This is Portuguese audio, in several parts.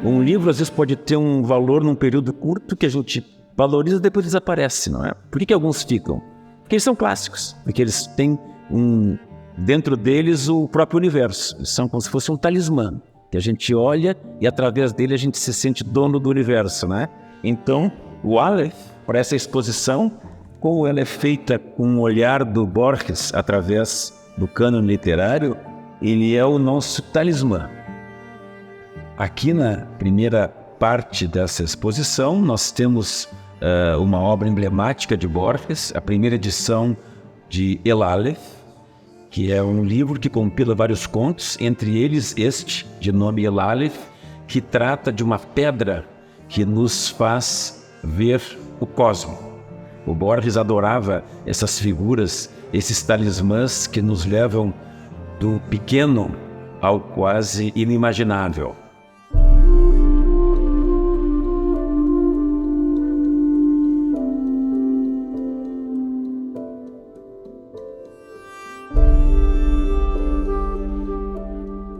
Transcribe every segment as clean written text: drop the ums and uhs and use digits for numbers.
Um livro, às vezes, pode ter um valor num período curto que a gente valoriza e depois desaparece, não é? Por que alguns ficam? Porque eles são clássicos, porque eles têm dentro deles o próprio universo. Eles são como se fosse um talismã, que a gente olha e através dele a gente se sente dono do universo, né? Então, o Aleph, para essa exposição, como ela é feita com o olhar do Borges através do cânone literário, ele é o nosso talismã. Aqui na primeira parte dessa exposição, nós temos uma obra emblemática de Borges, a primeira edição de El Aleph, que é um livro que compila vários contos, entre eles este, de nome El Aleph, que trata de uma pedra que nos faz ver o cosmo. O Borges adorava essas figuras, esses talismãs que nos levam do pequeno ao quase inimaginável.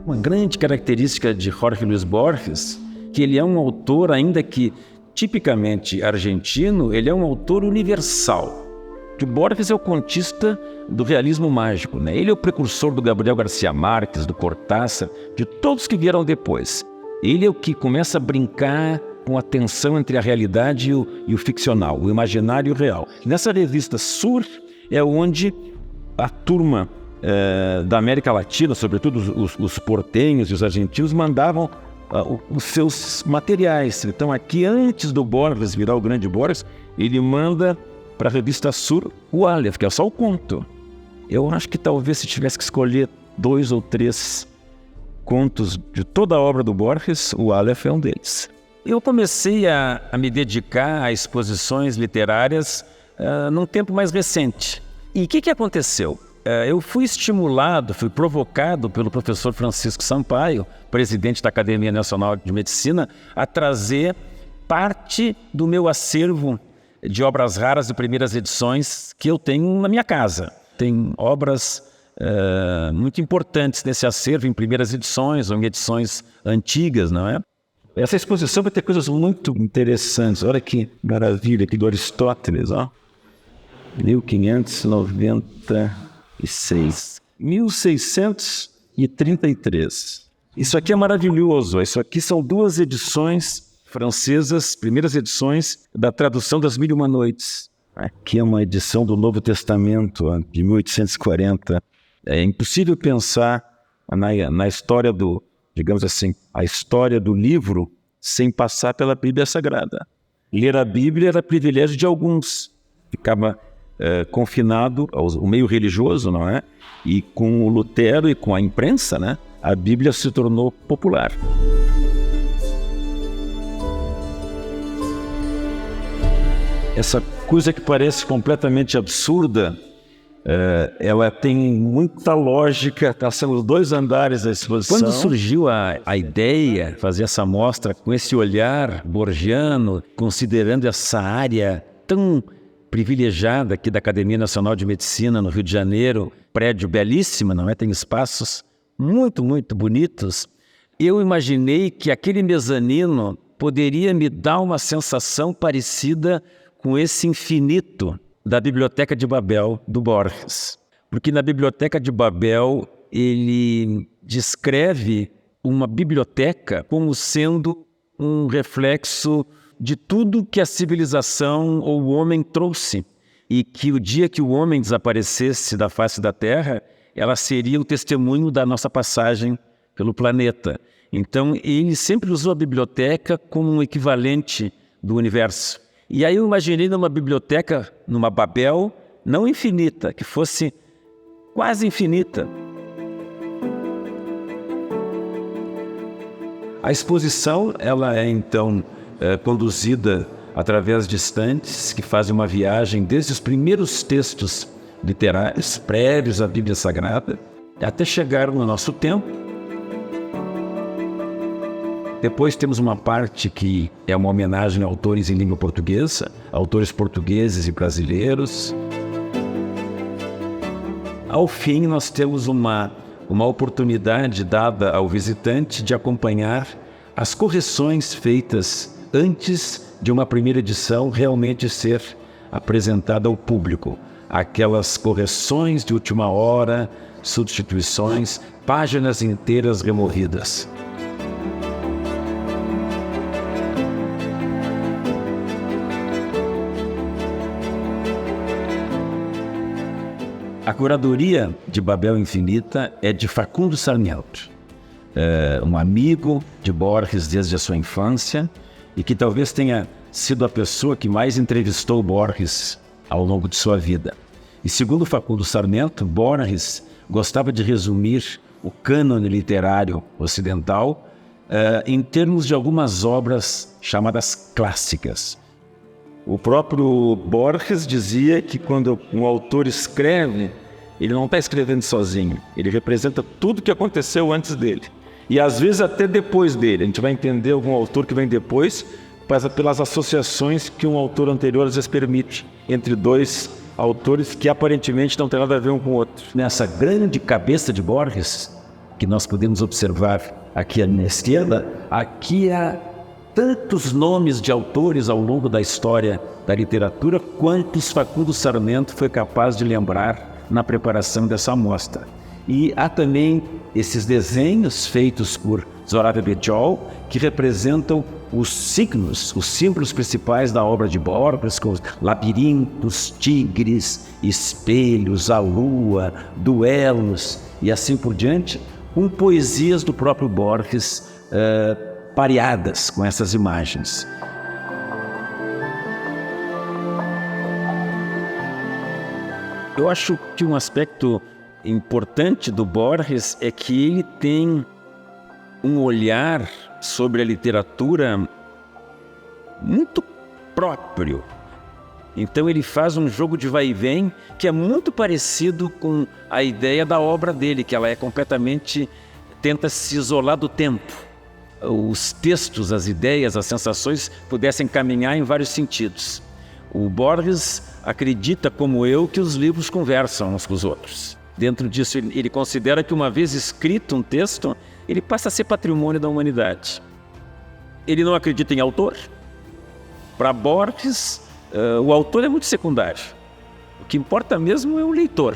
Uma grande característica de Jorge Luis Borges, que ele é um autor, ainda que tipicamente argentino, ele é um autor universal. Que Borges é o contista do realismo mágico, né? Ele é o precursor do Gabriel Garcia Marques, do Cortázar, de todos que vieram depois. Ele é o que começa a brincar com a tensão entre a realidade e o ficcional, o imaginário e o real. Nessa revista Sur é onde a turma da América Latina, sobretudo os portenhos e os argentinos, mandavam os seus materiais. Então aqui, antes do Borges virar o grande Borges, ele manda para a revista Sur o Aleph, que é só o conto. Eu acho que talvez se tivesse que escolher 2 ou 3 contos de toda a obra do Borges, o Aleph é um deles. Eu comecei a me dedicar a exposições literárias num tempo mais recente. E o que aconteceu? Eu fui estimulado, fui provocado pelo professor Francisco Sampaio, presidente da Academia Nacional de Medicina, a trazer parte do meu acervo de obras raras de primeiras edições que eu tenho na minha casa. Tem obras muito importantes nesse acervo em primeiras edições ou em edições antigas, não é? Essa exposição vai ter coisas muito interessantes. Olha que maravilha aqui do Aristóteles, ó. 1633. Isso aqui é maravilhoso. Isso aqui são 2 edições francesas, primeiras edições da tradução das Mil e Uma Noites. Aqui é uma edição do Novo Testamento, de 1840. É impossível pensar na história digamos assim, a história do livro sem passar pela Bíblia Sagrada. Ler a Bíblia era privilégio de alguns. Ficava confinado ao meio religioso, não é? E com o Lutero e com a imprensa, né, a Bíblia se tornou popular. Essa coisa que parece completamente absurda, ela tem muita lógica. São os 2 andares da exposição. Quando surgiu a ideia de fazer essa mostra com esse olhar borgiano, considerando essa área tão privilegiada aqui da Academia Nacional de Medicina, no Rio de Janeiro, prédio belíssimo, não é? Tem espaços muito, muito bonitos. Eu imaginei que aquele mezanino poderia me dar uma sensação parecida com esse infinito da Biblioteca de Babel, do Borges. Porque na Biblioteca de Babel, ele descreve uma biblioteca como sendo um reflexo de tudo que a civilização ou o homem trouxe, e que o dia que o homem desaparecesse da face da Terra, ela seria o testemunho da nossa passagem pelo planeta. Então, ele sempre usou a biblioteca como um equivalente do universo. E aí eu imaginei numa biblioteca, numa Babel, não infinita, que fosse quase infinita. A exposição, ela é então conduzida através de estantes que fazem uma viagem desde os primeiros textos literários, prévios à Bíblia Sagrada, até chegar no nosso tempo. Depois temos uma parte que é uma homenagem a autores em língua portuguesa, autores portugueses e brasileiros. Ao fim, nós temos uma uma oportunidade dada ao visitante de acompanhar as correções feitas antes de uma primeira edição realmente ser apresentada ao público. Aquelas correções de última hora, substituições, páginas inteiras removidas. A curadoria de Babel Infinita é de Facundo Sarmiento, um amigo de Borges desde a sua infância e que talvez tenha sido a pessoa que mais entrevistou Borges ao longo de sua vida. E segundo Facundo Sarmiento, Borges gostava de resumir o cânone literário ocidental em termos de algumas obras chamadas clássicas. O próprio Borges dizia que quando um autor escreve, ele não está escrevendo sozinho, ele representa tudo que aconteceu antes dele. E às vezes até depois dele. A gente vai entender algum autor que vem depois, pelas associações que um autor anterior às vezes permite entre dois autores que aparentemente não tem nada a ver um com o outro. Nessa grande cabeça de Borges, que nós podemos observar aqui à minha esquerda, aqui há tantos nomes de autores ao longo da história da literatura quantos Facundo Sarmiento foi capaz de lembrar na preparação dessa amostra. E há também esses desenhos feitos por Zoraida Bejohl que representam os signos, os símbolos principais da obra de Borges, como labirintos, tigres, espelhos, a lua, duelos e assim por diante, com poesias do próprio Borges pareadas com essas imagens. Eu acho que um aspecto importante do Borges é que ele tem um olhar sobre a literatura muito próprio. Então ele faz um jogo de vai e vem que é muito parecido com a ideia da obra dele, que ela é completamente, tenta se isolar do tempo. Os textos, as ideias, as sensações pudessem caminhar em vários sentidos. O Borges acredita, como eu, que os livros conversam uns com os outros. Dentro disso, ele considera que uma vez escrito um texto, ele passa a ser patrimônio da humanidade. Ele não acredita em autor. Para Borges, o autor é muito secundário. O que importa mesmo é o leitor.